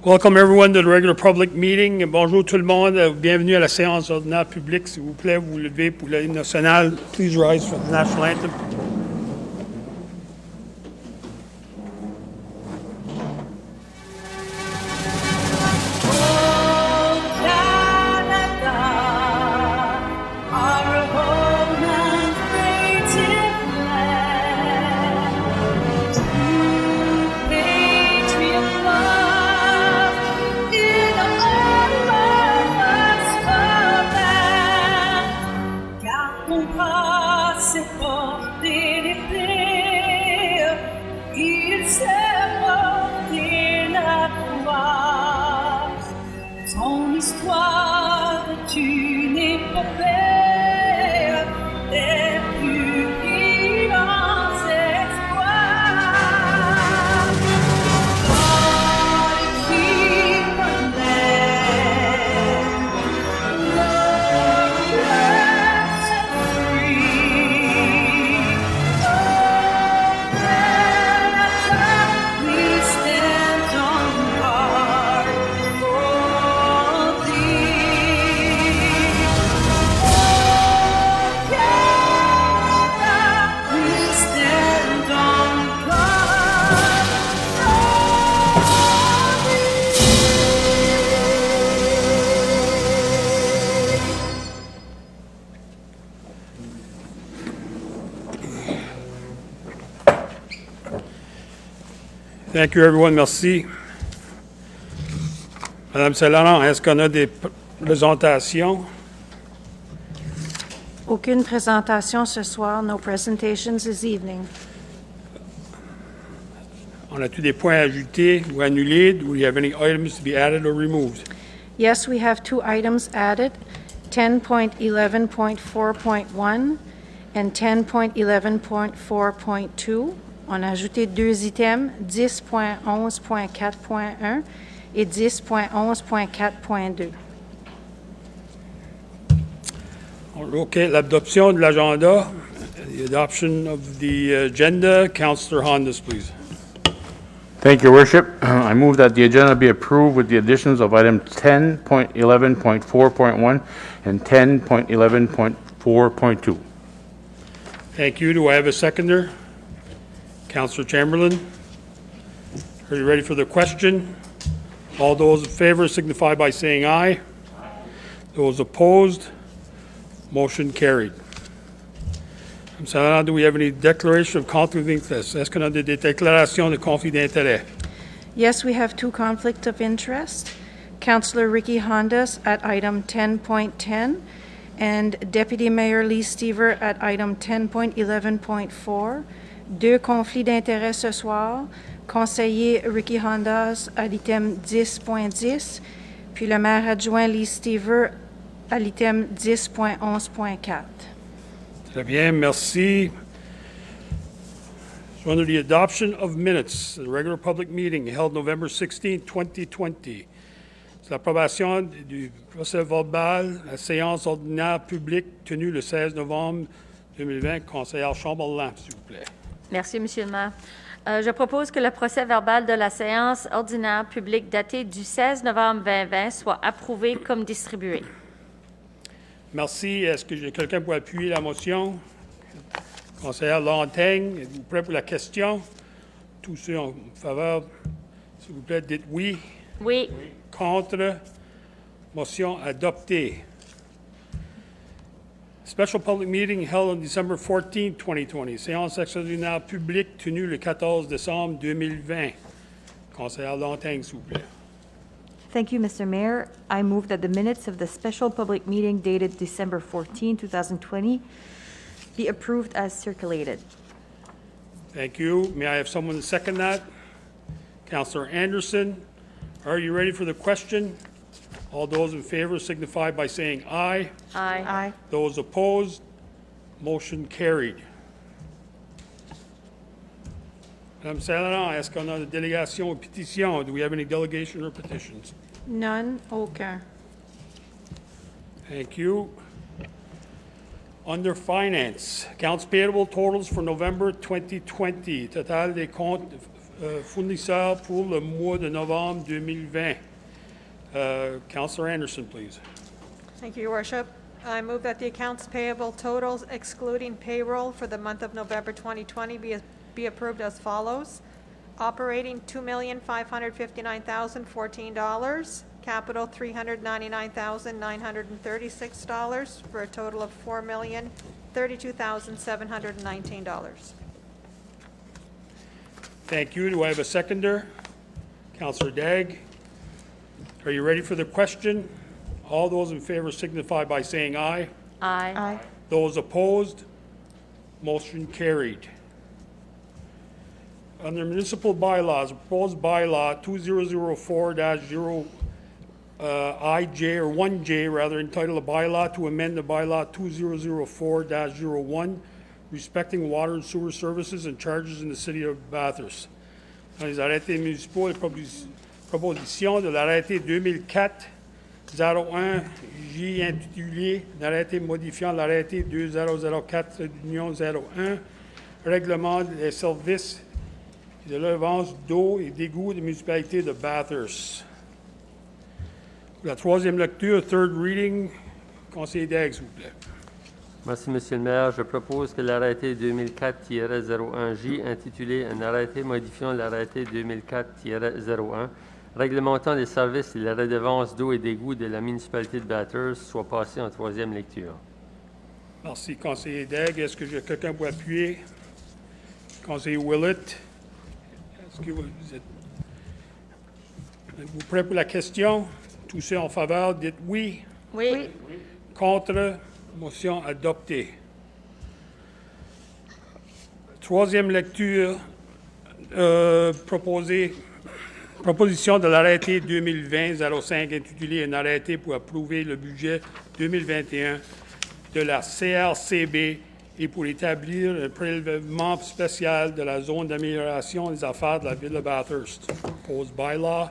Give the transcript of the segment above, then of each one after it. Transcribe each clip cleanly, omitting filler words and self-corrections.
Welcome everyone to the regular public meeting. Bonjour tout le monde. Bienvenue à la séance ordinaire publique. S'il vous plaît, vous vous levez pour l'hymne national. Please rise for the national anthem. Thank you, everyone. Merci. Madame Saint-Laurent, est-ce qu'on a des présentations? Aucune présentation ce soir. No presentations this evening. On a-tu des points à ajouter ou annulés? Do we have any items to be added or removed? Yes, we have two items added, 10.11.4.1 and 10.11.4.2. On a ajouté deux items, 10.11.4.1 et 10.11.4.2. OK. L'adoption de l'agenda. The adoption of the agenda. Councillor Hondas, please. Thank you, Worship. I move that the agenda be approved with the additions of items 10.11.4.1 and 10.11.4.2. Thank you. Do I have a seconder? Councillor Chamberlain. Are you ready for the question? All those in favor signify by saying aye. Those opposed, motion carried. Madame Saint-Laurent, do we have any declaration of conflict of interest? Est-ce qu'on a des déclarations de conflit d'intérêt? Yes, we have two conflicts of interest. Councillor Ricky Hondas at item 10.10 and Deputy Mayor Lee Stever at item 10.11.4. Deux conflits d'intérêts ce soir. Conseiller Ricky Hondas à l'item 10.10, puis le maire adjoint Lee Stever à l'item 10.11.4. Très bien, merci. So under the adoption of minutes, the regular public meeting held November 16, 2020. C'est l'approbation du procès verbal, la séance ordinaire publique tenue le 16 novembre 2020. Conseillère Chamberlain, s'il vous plaît. Merci, Monsieur le maire. Je propose que le procès-verbal de la séance ordinaire publique datée du 16 novembre 2020 soit approuvé comme distribué. Merci. Est-ce que j'ai quelqu'un pour appuyer la motion? Conseillère Lantaigne, êtes-vous prêt pour la question? Tous ceux en faveur, s'il vous plaît, dites oui. Oui. Contre. Motion adoptée. Special public meeting held on December 14, 2020. Séance extraordinaire publique tenue le 14 décembre 2020. Conseillère Lantaigne, s'il vous plaît. Thank you, Mr. Mayor. I move that the minutes of the special public meeting dated December 14, 2020 be approved as circulated. Thank you. May I have someone to second that? Councillor Anderson, are you ready for the question? All those in favor signify by saying aye. Aye. Aye. Those opposed, motion carried. Madame Saint-Laurent, est-ce qu'on a des délégations ou pétitions? Do we have any delegation or petitions? None, aucun. Thank you. Under Finance, accounts payable totals for November 2020. Total des comptes fournisseurs pour le mois de novembre 2020. Councillor Anderson, please. Thank you, Your Worship. I move that the accounts payable totals excluding payroll for the month of November 2020 be approved as follows. Operating $2,559,014. Capital $399,936 for a total of $4,032,719. Thank you. Do I have a seconder? Councillor Dagg. Are you ready for the question? All those in favor signify by saying aye. Aye. Aye. Those opposed? Motion carried. Under municipal bylaws, proposed bylaw 2004-0 IJ or 1J rather, entitled a bylaw to amend the bylaw 2004-01 respecting water and sewer services and charges in the city of Bathurst. Dans les arrêtés municipaux, les propositions de l'arrêté 2004-01 J intitulé l'arrêté modifiant l'arrêté 2004-01 règlement des services et de l'avance d'eau et d'égouts des municipalités de Bathurst. Pour la troisième lecture, third reading, conseiller Dagg, s'il vous plaît. Merci, Monsieur le maire. Je propose que l'arrêté 2004-01J, intitulé un arrêté modifiant l'arrêté 2004-01, réglementant les services et la redevance d'eau et d'égout de la municipalité de Bathurst, soit passé en troisième lecture. Merci, conseiller Dagg. Est-ce que j'ai quelqu'un pour appuyer? Conseiller Willett, est-ce que vous êtes-vous prêt pour la question? Tous ceux en faveur, dites oui. Oui. Contre, motion adoptée. Troisième lecture, proposition de l'arrêté 2020-05 intitulé un arrêté pour approuver le budget 2021 de la CRCB et pour établir un prélèvement spécial de la zone d'amélioration des affaires de la ville de Bathurst. Proposed bylaw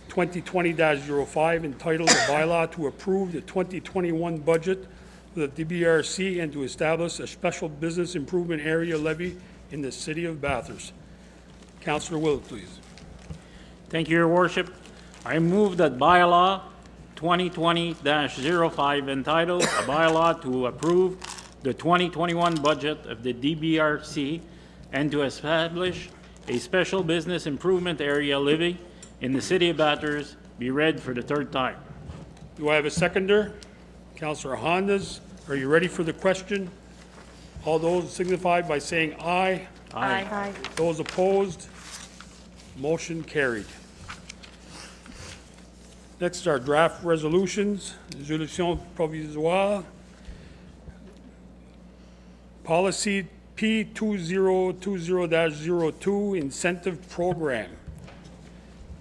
2020-05 entitled a bylaw to approve the 2021 budget for the DBRC and to establish a special business improvement area levy in the city of Bathurst. Councillor Willett, please. Thank you, Your Worship. I move that bylaw 2020-05 entitled a bylaw to approve the 2021 budget of the DBRC and to establish a special business improvement area levy in the city of Bathurst be read for the third time. Do I have a seconder? Councillor Hondas, are you ready for the question? All those signify by saying aye. Aye. Aye. Those opposed? Motion carried. Next are draft resolutions, résolution provisoire. Policy P2020-02, Incentive Program.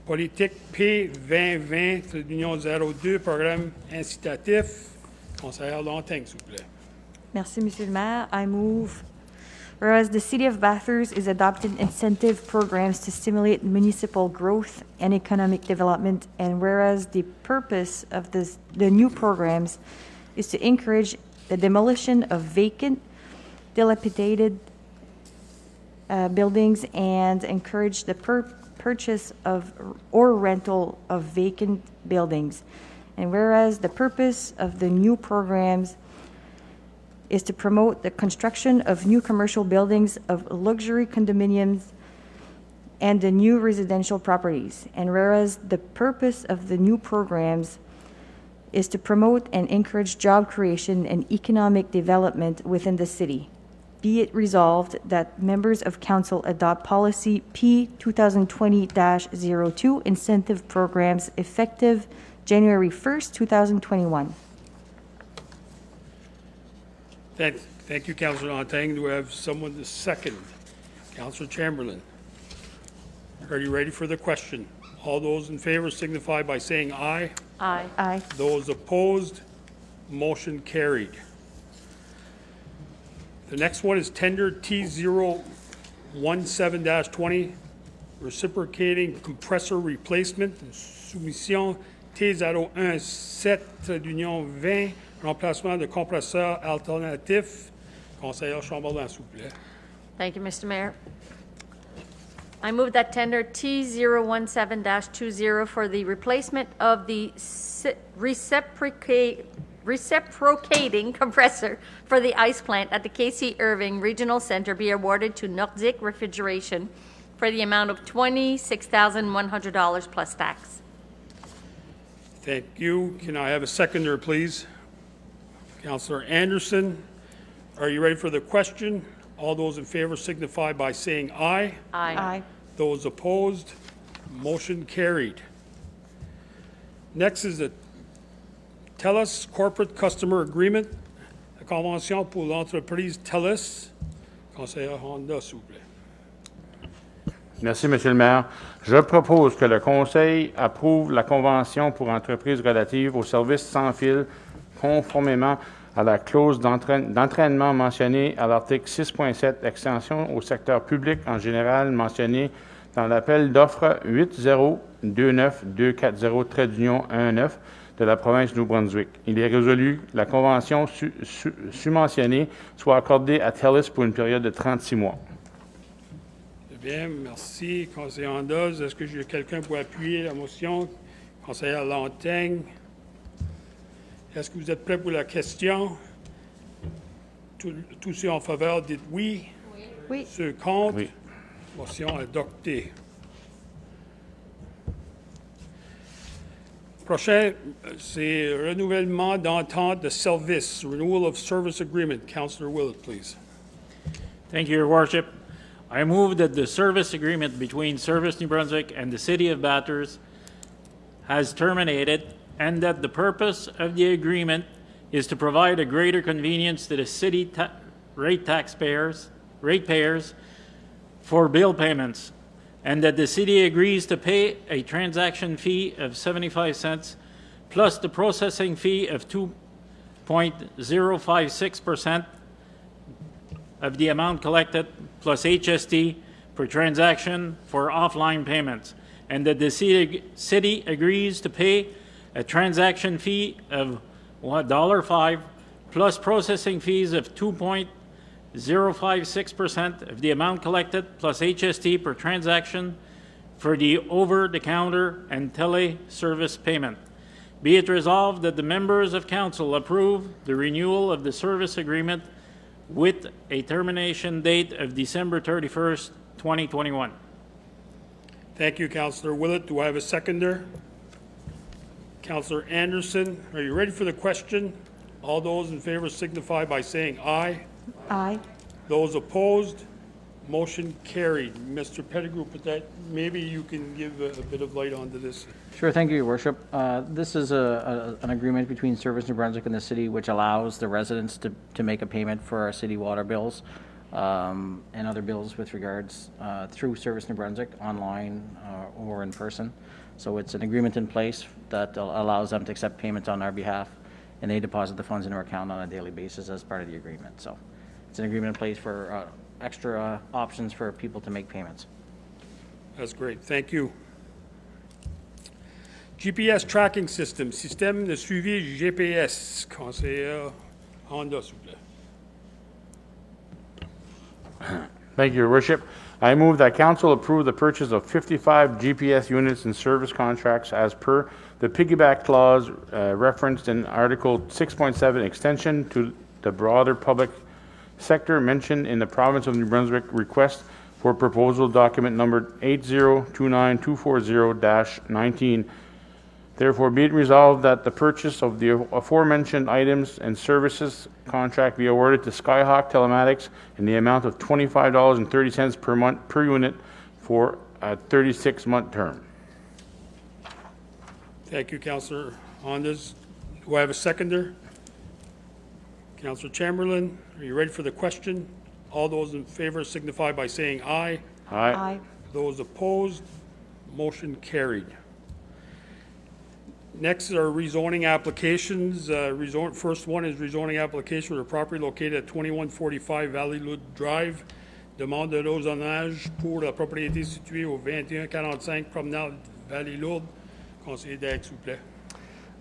Politique P2020-02, Programme incitatif. Conseillère Lanting, s'il vous plaît. Merci, Monsieur le maire. I move, whereas the City of Bathurst is adopting incentive programs to stimulate municipal growth and economic development, and whereas the purpose of the new programs is to encourage the demolition of vacant, dilapidated buildings and encourage the purchase of or rental of vacant buildings. And whereas the purpose of the new programs is to promote the construction of new commercial buildings of luxury condominiums and the new residential properties. And whereas the purpose of the new programs is to promote and encourage job creation and economic development within the city. Be it resolved that members of council adopt policy P 2020-02 incentive programs effective January 1st, 2021. Thank you, Councillor Lanting. Do we have someone to second? Councillor Chamberlain. Are you ready for the question? All those in favor signify by saying aye. Aye. Aye. Those opposed, motion carried. The next one is tender T017-20, reciprocating compressor replacement, soumission T01-7-20, remplacement de compresseur alternatif. Conseillère Chamberlain, s'il vous plaît. Thank you, Mr. Mayor. I move that tender T017-20 for the replacement of the reciprocating compressor for the ice plant at the KC Irving Regional Center be awarded to Nordic Refrigeration for the amount of $26,100 plus tax. Thank you. Can I have a seconder, please? Councillor Anderson, are you ready for the question? All those in favor signify by saying aye. Aye. Those opposed, motion carried. Next is the TELUS Corporate Customer Agreement, la convention pour l'entreprise TELUS. Conseiller Honda, s'il vous plaît. Merci, Monsieur le maire. Je propose que le Conseil approuve la convention pour entreprises relative aux services sans fil conformément à la clause d'entraînement mentionnée à l'article 6.7, extension au secteur public en général mentionnée dans l'appel d'offres 8029240-19 de la province du Nouveau-Brunswick. Il est résolu que la convention mentionnée soit accordée à TELUS pour une période de 36 mois. Bien, merci. Conseiller Andoz, est-ce que j'ai quelqu'un pour appuyer la motion? Conseillère Lantaigne. Est-ce que vous êtes prêts pour la question? Tous ceux en faveur, dites oui. Oui. Ceux contre? Oui. Motion adoptée. Prochain, c'est renouvellement d'entente de service, renewal of service agreement. Councillor Willett, please. Thank you, Your Worship. I move that the service agreement between Service New Brunswick and the City of Bathurst has terminated, and that the purpose of the agreement is to provide a greater convenience to the city ratepayers for bill payments, and that the city agrees to pay a transaction fee of 75 cents plus the processing fee of 2.056% of the amount collected plus HST per transaction for offline payments, and that the city agrees to pay a transaction fee of $1.05 plus processing fees of 2.056% of the amount collected plus HST per transaction for the over-the-counter and tele-service payment. Be it resolved that the members of council approve the renewal of the service agreement with a termination date of December 31st, 2021. Thank you, Councillor Willett. Do I have a seconder? Councillor Anderson, are you ready for the question? All those in favor signify by saying aye. Aye. Those opposed, motion carried. Mr. Pettigrew, maybe you can give a bit of light onto this. Sure, thank you, Your Worship. This is an agreement between Service New Brunswick and the city which allows the residents to make a payment for our city water bills and other bills with regards through Service New Brunswick, online or in person. So it's an agreement in place that allows them to accept payments on our behalf, and they deposit the funds in our account on a daily basis as part of the agreement. So it's an agreement in place for extra options for people to make payments. That's great. Thank you. GPS tracking system, système de suivi GPS. Conseiller Honda, s'il vous plaît. Thank you, Your Worship. I move that council approve the purchase of 55 GPS units and service contracts as per the piggyback clause referenced in Article 6.7 extension to the broader public sector mentioned in the province of New Brunswick request for proposal document number 8029240-19. Therefore, be it resolved that the purchase of the aforementioned items and services contract be awarded to Skyhawk Telematics in the amount of $25.30 per month per unit for a 36-month term. Thank you, Councillor Hondas. Do I have a seconder? Councillor Chamberlain, are you ready for the question? All those in favor signify by saying aye. Aye. Those opposed, motion carried. Next are rezoning applications. First one is rezoning application for a property located at 2145 Valley Loud Drive. Demande de rozonnage pour la propriété située au 2145 Promenade Valley Loud. Conseiller Dague, s'il vous plaît.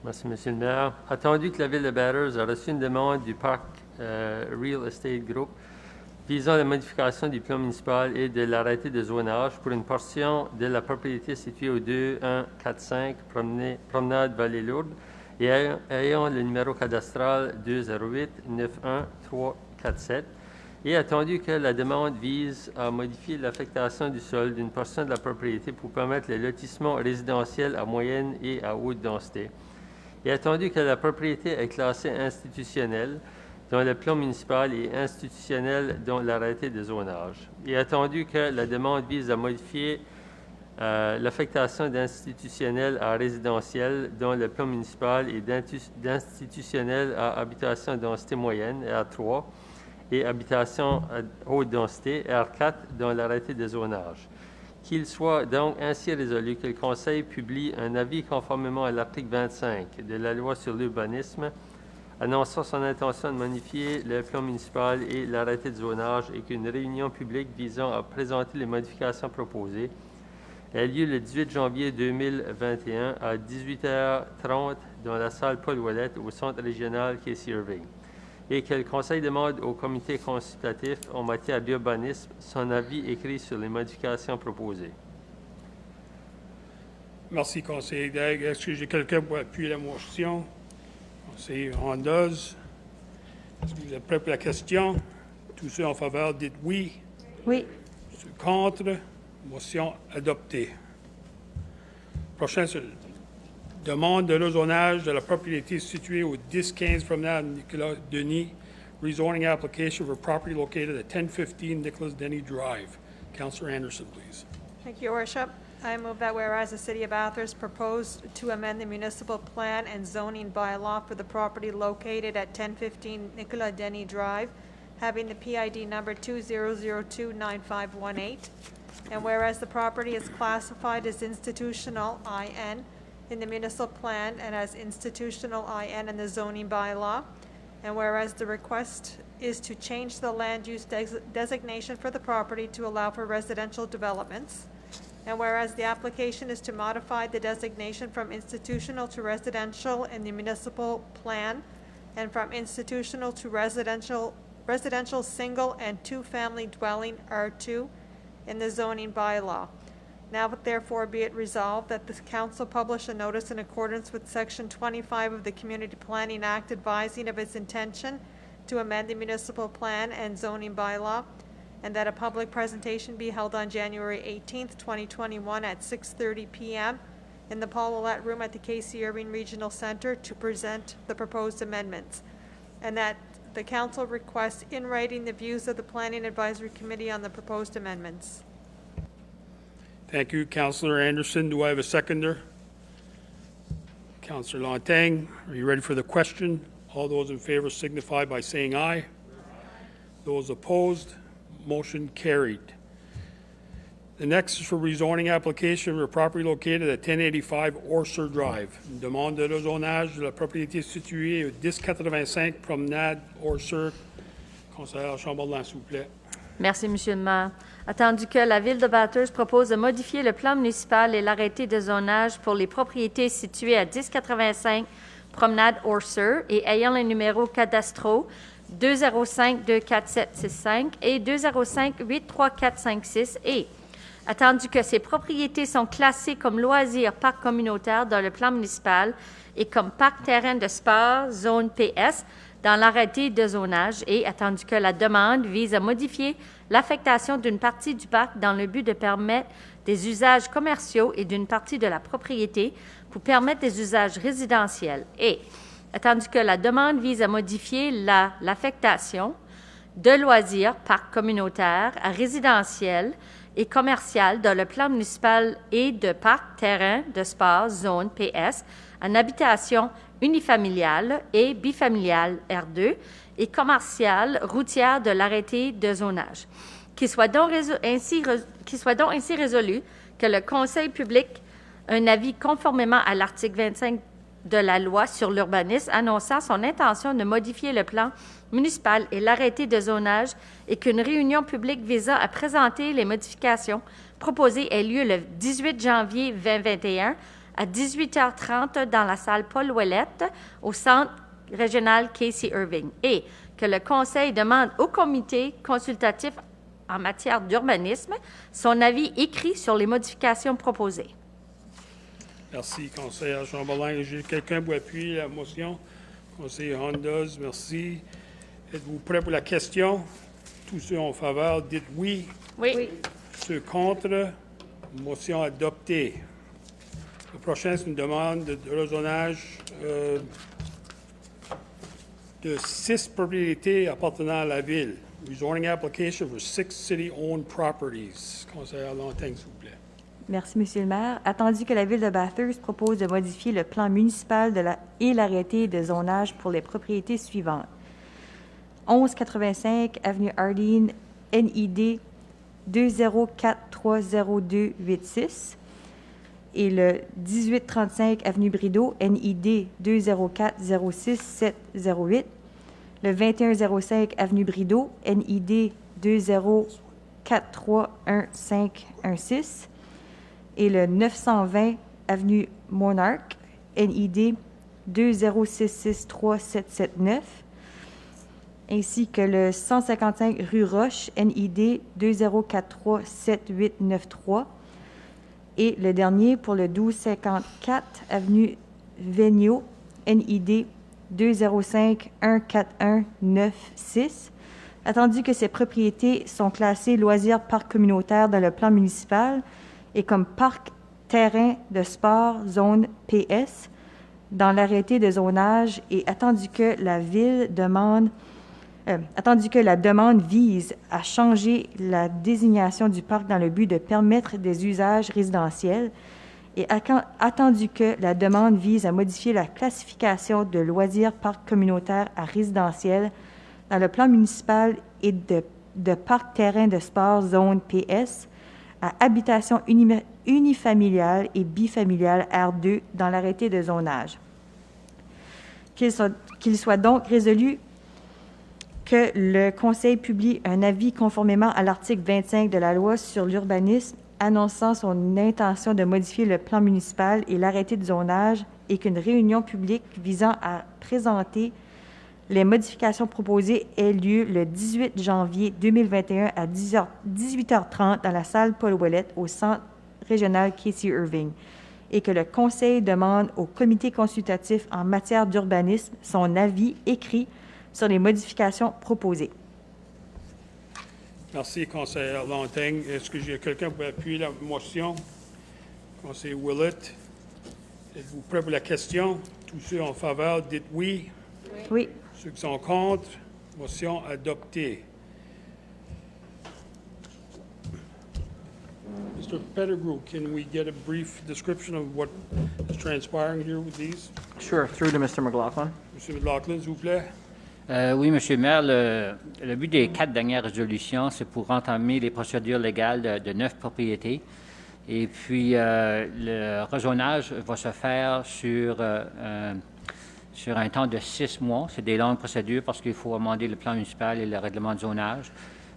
Merci, Monsieur le maire. Attendu que la Ville de Bathurst a reçu une demande du Parc Real Estate Group visant la modification du plan municipal et de l'arrêté de zonage pour une portion de la propriété située au 2145 Promenade Vallée-Lourde et ayant le numéro cadastral 208-91347, et attendu que la demande vise à modifier l'affectation du sol d'une portion de la propriété pour permettre le lotissement résidentiel à moyenne et à haute densité, et attendu que la propriété est classée institutionnelle dans le plan municipal et institutionnel dans l'arrêté de zonage, et attendu que la demande vise à modifier l'affectation d'institutionnel à résidentiel dans le plan municipal et d'institutionnel à habitation densité moyenne, R3, et habitation à haute densité, R4, dans l'arrêté de zonage. Qu'il soit donc ainsi résolu que le Conseil publie un avis conformément à l'article 25 de la loi sur l'urbanisme, annonçant son intention de modifier le plan municipal et l'arrêté de zonage, et qu'une réunion publique visant à présenter les modifications proposées ait lieu le 18 janvier 2021 à 18h30 dans la salle Paul Ouellette au centre régional Casey Irving, et que le Conseil demande au comité consultatif en matière d'urbanisme son avis écrit sur les modifications proposées. Merci, conseiller Daigle. Est-ce que j'ai quelqu'un pour appuyer la motion? Conseiller Rondeuse. Est-ce que vous êtes prêts pour la question? Tous ceux en faveur, dites oui. Oui. Ceux contre, motion adoptée. Prochain, demande de rezonage de la propriété située au 1015 Promenade Nicolas Denis, rezoning application for property located at 1015 Nicholas Denny Drive. Councillor Anderson, please. Thank you, Your Worship. I move that whereas the City of Bathurst proposed to amend the municipal plan and zoning bylaw for the property located at 1015 Nicolas Denny Drive, having the PID number 20029518, and whereas the property is classified as institutional IN in the municipal plan and as institutional IN in the zoning bylaw, and whereas the request is to change the land use designation for the property to allow for residential developments, and whereas the application is to modify the designation from institutional to residential in the municipal plan and from institutional to residential single and two-family dwelling R2 in the zoning bylaw. Now therefore be it resolved that the council publish a notice in accordance with Section 25 of the Community Planning Act advising of its intention to amend the municipal plan and zoning bylaw, and that a public presentation be held on January 18th, 2021 at 6:30 p.m. in the Paul Ouellette Room at the Casey Irving Regional Center to present the proposed amendments, and that the council requests in writing the views of the Planning Advisory Committee on the proposed amendments. Thank you, Councillor Anderson. Do I have a seconder? Councillor Lantang, are you ready for the question? All those in favor signify by saying aye. Those opposed, motion carried. The next is for rezoning application for property located at 1085 Orser Drive. Une demande de rezonage de la propriété située au 1085 Promenade Orser. Conseillère Chamberlain, s'il vous plaît. Merci, Monsieur le maire. Attendu que la Ville de Bathurst propose de modifier le plan municipal et l'arrêté de zonage pour les propriétés situées à 1085 Promenade Orser et ayant les numéros cadastraux 205-24765 et 205-83456 et attendu que ces propriétés sont classées comme loisirs parc communautaire dans le plan municipal et comme parc terrain de sport zone PS dans l'arrêté de zonage et attendu que la demande vise à modifier l'affectation d'une partie du parc dans le but de permettre des usages commerciaux et d'une partie de la propriété pour permettre des usages résidentiels et attendu que la demande vise à modifier l'affectation de loisirs parc communautaire à résidentiel et commercial dans le plan municipal et de parc terrain de sport zone PS en habitation unifamiliale et bifamiliale R2 et commerciale routière de l'arrêté de zonage. Qu'il soit donc ainsi résolu que le Conseil public un avis conformément à l'article 25 de la loi sur l'urbanisme annonçant son intention de modifier le plan municipal et l'arrêté de zonage et qu'une réunion publique visant à présenter les modifications proposées ait lieu le 18 janvier 2021 à 18h30 dans la salle Paul Ouellette au centre régional Casey Irving. Et que le Conseil demande au comité consultatif en matière d'urbanisme son avis écrit sur les modifications proposées. Merci, conseillère Chamberlain. J'ai quelqu'un pour appuyer la motion? Conseiller Hondas, merci. Êtes-vous prêt pour la question? Tous ceux en faveur, dites oui. Oui. Ceux contre, motion adoptée. Le prochain, c'est une demande de rezonage de 6 propriétés appartenant à la ville. Rezoning application for 6 city-owned properties. Conseillère Lanting, s'il vous plaît. Merci, Monsieur le maire. Attendu que la Ville de Bathurst propose de modifier le plan municipal et l'arrêté de zonage pour les propriétés suivantes. 1185 Avenue Hardin, NID 204-30286 et le 1835 Avenue Brideau, NID 204-06708, le 2105 Avenue Brideau, NID 204-31516 et le 920 Avenue Monarch, NID 20663-779, ainsi que le 155 rue Roche, NID 2043-7893, et le dernier pour le 1254 Avenue Vigneault, NID 205-14196. Attendu que ces propriétés sont classées loisirs parc communautaire dans le plan municipal et comme parc terrain de sport zone PS dans l'arrêté de zonage et attendu que la demande vise à changer la désignation du parc dans le but de permettre des usages résidentiels et attendu que la demande vise à modifier la classification de loisirs parc communautaire à résidentiel dans le plan municipal et de parc terrain de sport zone PS à habitation unifamiliale et bifamiliale R2 dans l'arrêté de zonage. Qu'il soit donc résolu que le Conseil publie un avis conformément à l'article 25 de la loi sur l'urbanisme annonçant son intention de modifier le plan municipal et l'arrêté de zonage et qu'une réunion publique visant à présenter les modifications proposées ait lieu le 18 janvier 2021 à 18h30 dans la salle Paul Ouellette au centre régional Casey Irving et que le Conseil demande au comité consultatif en matière d'urbanisme son avis écrit sur les modifications proposées. Merci, conseillère Lanting. Est-ce que j'ai quelqu'un pour appuyer la motion? Conseiller Willett, êtes-vous prêt pour la question? Tous ceux en faveur, dites oui. Oui. Ceux qui sont contre, motion adoptée. Mr. Pettigrew, can we get a brief description of what is transpiring here with these? Sure, through to Mr. McLaughlin. Monsieur McLaughlin, s'il vous plaît. Oui, Monsieur le maire, le but des 4 dernières résolutions, c'est pour entamer les procédures légales de 9 propriétés. Et puis, le rezonage va se faire sur un temps de 6 mois. C'est des longues procédures parce qu'il faut amender le plan municipal et le règlement de zonage.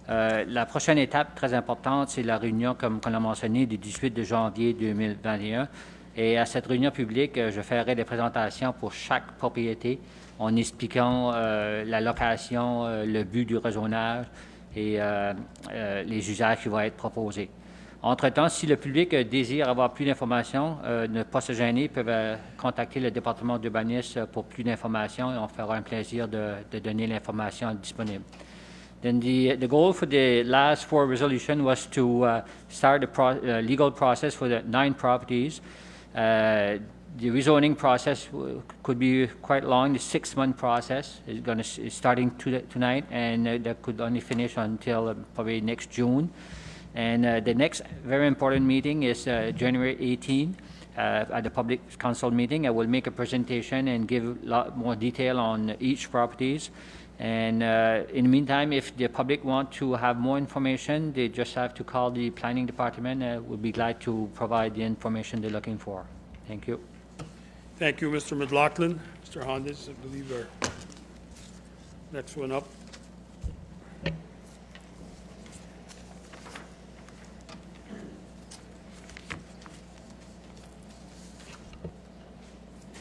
La prochaine étape très importante, c'est la réunion, comme on l'a mentionné, du 18 de janvier 2021. Et à cette réunion publique, je ferai des présentations pour chaque propriété en expliquant la location, le but du rezonage et les usages qui vont être proposés. Entre-temps, si le public désire avoir plus d'informations, ne pas se gêner, ils peuvent contacter le département d'urbanisme pour plus d'informations et on fera un plaisir de donner l'information disponible. Then the goal for the last 4 resolutions was to start the legal process for the 9 properties. The rezoning process could be quite long. The 6-month process is starting tonight, and that could only finish until probably next June. And the next very important meeting is January 18 at the Public Council meeting. I will make a presentation and give a lot more detail on each properties. And in the meantime, if the public want to have more information, they just have to call the planning department. We'll be glad to provide the information they're looking for. Thank you. Thank you, Mr. McLaughlin. Mr. Hondas, I believe our next one up.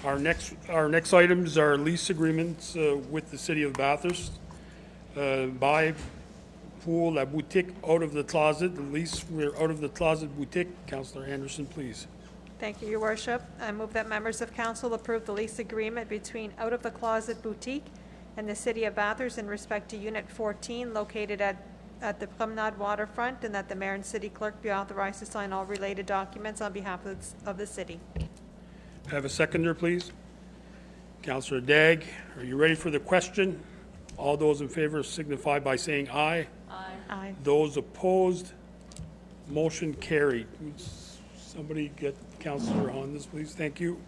Our next items are lease agreements with the city of Bathurst. By pour la boutique out of the closet, the lease, we're out of the closet boutique. Councillor Anderson, please. Thank you, Your Worship. I move that members of council approve the lease agreement between Out of the Closet Boutique and the City of Bathurst in respect to Unit 14 located at the Promenade Waterfront, and that the mayor and city clerk be authorized to sign all related documents on behalf of the city. Have a seconder, please. Councillor Dagg, are you ready for the question? All those in favor signify by saying aye. Aye. Those opposed, motion carried. Somebody get Councillor on this, please. Thank you.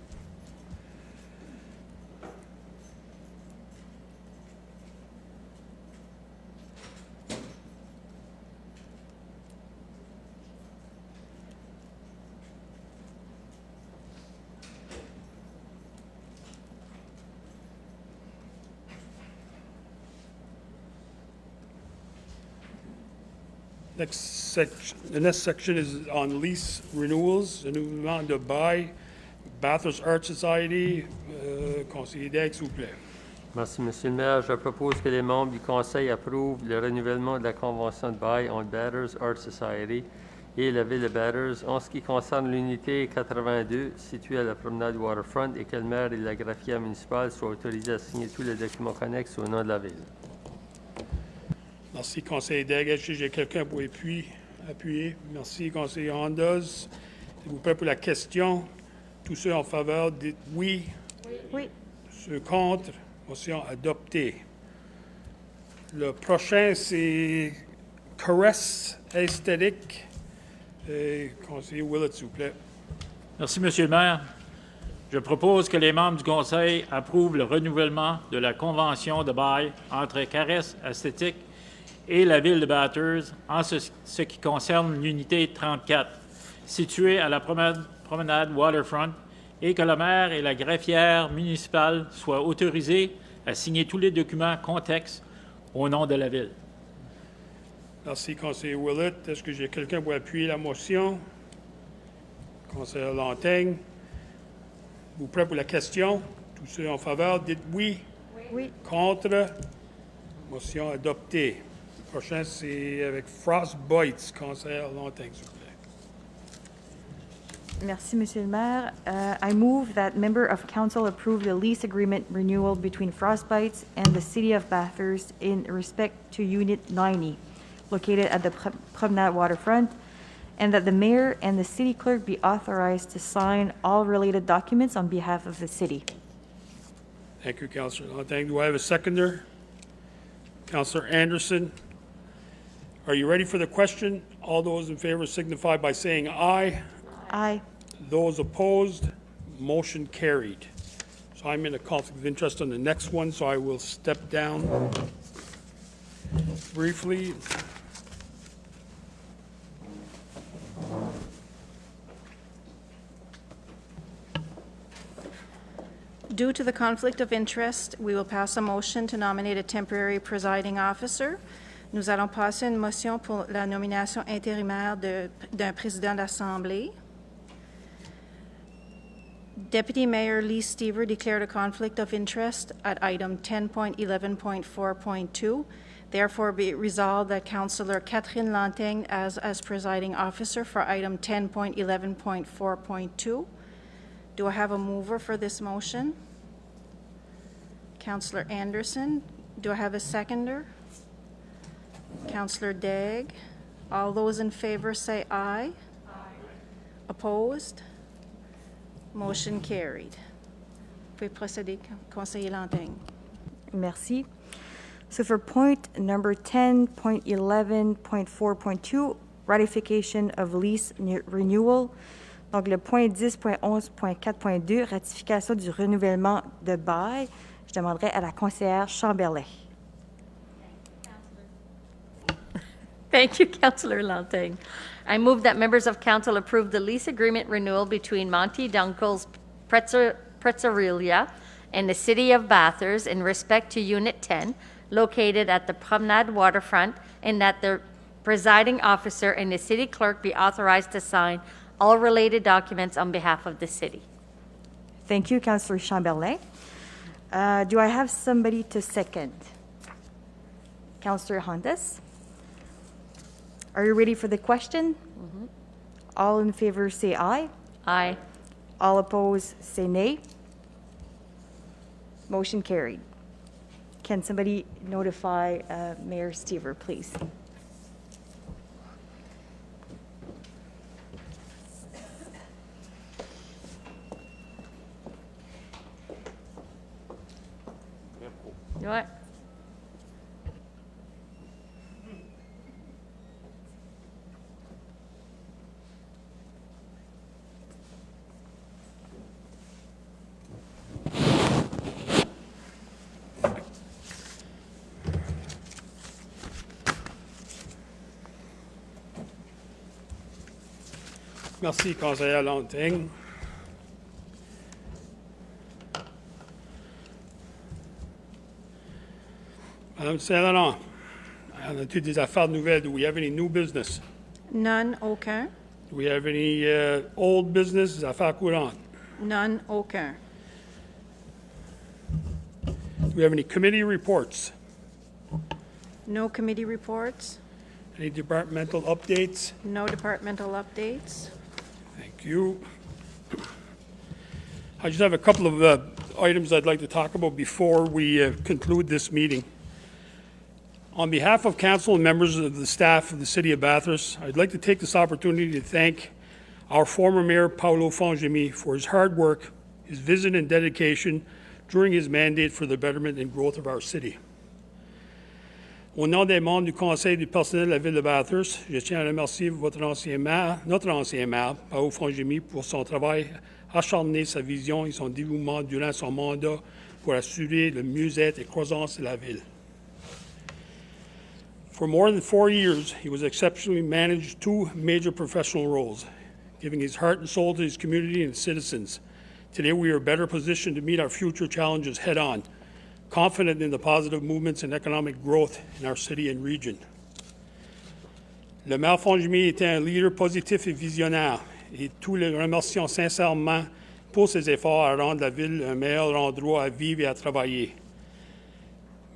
The next section is on lease renewals, renouvellement de bail, Bathurst Art Society. Conseiller Dagg, s'il vous plaît. Merci, Monsieur le maire. Je propose que les membres du Conseil approuvent le renouvellement de la convention de bail entre Bathurst Art Society et la ville de Bathurst en ce qui concerne l'unité 82 située à la promenade Waterfront et que le maire et la greffière municipale soient autorisés à signer tous les documents connexes au nom de la ville. Merci, conseiller Dagg. Est-ce que j'ai quelqu'un pour appuyer? Merci, conseiller Hondas. S'il vous plaît, pour la question, tous ceux en faveur, dites oui. Oui. Ceux contre, motion adoptée. Le prochain, c'est caresse esthétique. Conseiller Willett, s'il vous plaît. Merci, Monsieur le maire. Je propose que les membres du Conseil approuvent le renouvellement de la convention de bail entre Caresse Esthétique et la ville de Bathurst en ce qui concerne l'unité 34, située à la promenade Waterfront, et que le maire et la greffière municipale soient autorisés à signer tous les documents contextes au nom de la ville. Merci, conseiller Willett. Est-ce que j'ai quelqu'un pour appuyer la motion? Conseiller Lantaigne. Vous prêt pour la question? Tous ceux en faveur, dites oui. Oui. Contre? Motion adoptée. Le prochain, c'est avec Frostbites. Conseiller Lantaigne, s'il vous plaît. Merci, Monsieur le maire. I move that member of council approve the lease agreement renewal between Frostbites and the City of Bathurst in respect to Unit 90, located at the Promenade Waterfront, and that the mayor and the city clerk be authorized to sign all related documents on behalf of the city. Thank you, Councillor Lantaigne. Do I have a seconder? Councillor Anderson. Are you ready for the question? All those in favor signify by saying aye. Aye. Those opposed, motion carried. So I'm in a conflict of interest on the next one, so I will step down briefly. Due to the conflict of interest, we will pass a motion to nominate a temporary presiding officer. Nous allons passer une motion pour la nomination intérimaire d'un président d'Assemblée. Deputy Mayor Lee Stever declared a conflict of interest at item 10.11.4.2. Therefore, be it resolved that Councillor Catherine Lantaigne as presiding officer for item 10.11.4.2. Do I have a mover for this motion? Councillor Anderson. Do I have a seconder? Councillor Dagg. All those in favor say aye. Aye. Opposed? Motion carried. Vous pouvez procéder, conseiller Lantaigne. Merci. So for point number 10.11.4.2, ratification of lease renewal. Donc, le point 10.11.4.2, ratification du renouvellement de bail. Je demanderai à la conseillère Chamberlain. Thank you, Councillor Lantaigne. I move that members of council approve the lease agreement renewal between Monty Dunkel's Pizzeria and the City of Bathurst in respect to Unit 10, located at the Promenade Waterfront, and that the presiding officer and the city clerk be authorized to sign all related documents on behalf of the city. Thank you, Councillor Chamberlain. Do I have somebody to second? Councillor Hondas? Are you ready for the question? All in favor say aye. Aye. All opposed say nay. Motion carried. Can somebody notify Mayor Stever, please? Ouais. Merci, conseillère Lanting. Madame Saint-Laurent, on a-t-il des affaires nouvelles? Do we have any new business? None, aucun. Do we have any old business, des affaires courantes? None, aucun. Do we have any committee reports? No committee reports. Any departmental updates? No departmental updates. Thank you. I just have a couple of items I'd like to talk about before we conclude this meeting. On behalf of council and members of the staff of the City of Bathurst, I'd like to take this opportunity to thank our former Mayor Paolo Fongemi for his hard work, his vision and dedication during his mandate for the betterment and growth of our city. Au nom des membres du Conseil du personnel de la Ville de Bathurst, je tiens à remercier notre ancien maire, Paolo Fongemi, pour son travail acharné, sa vision et son dévouement durant son mandat pour assurer le mieux-être et croissance de la Ville. For more than 4 years, he was exceptionally managed 2 major professional roles, giving his heart and soul to his community and citizens. Today, we are better positioned to meet our future challenges head-on, confident in the positive movements and economic growth in our city and region. Le maire Fongemi était un leader positif et visionnaire, et tous les remercions sincèrement pour ses efforts à rendre la ville un meilleur endroit à vivre et à travailler.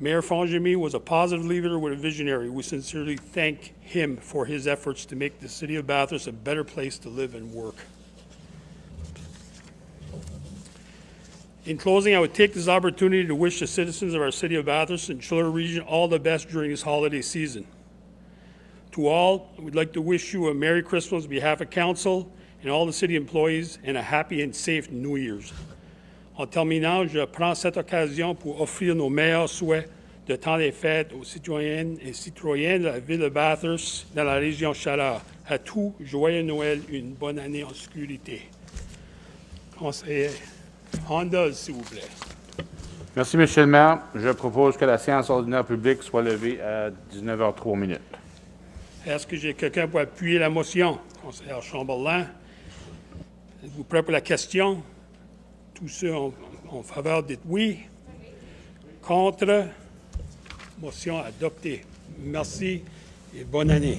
Mayor Fongemi was a positive leader with a visionary. We sincerely thank him for his efforts to make the City of Bathurst a better place to live and work. In closing, I would take this opportunity to wish the citizens of our City of Bathurst and Schiller region all the best during this holiday season. To all, I would like to wish you a Merry Christmas on behalf of Council and all the City employees, and a happy and safe New Year's. En terminant, je prends cette occasion pour offrir nos meilleurs souhaits de temps des fêtes aux citoyennes et citoyens de la ville de Bathurst dans la région Chaleur. À tous, joyeux Noël, une bonne année en sécurité. Conseiller Honda, s'il vous plaît. Merci, Monsieur le maire. Je propose que la séance ordinaire publique soit levée à 19h03. Est-ce que j'ai quelqu'un pour appuyer la motion? Conseiller Chamberlain, êtes-vous prêt pour la question? Tous ceux en faveur, dites oui. Contre, motion adoptée. Merci et bonne année.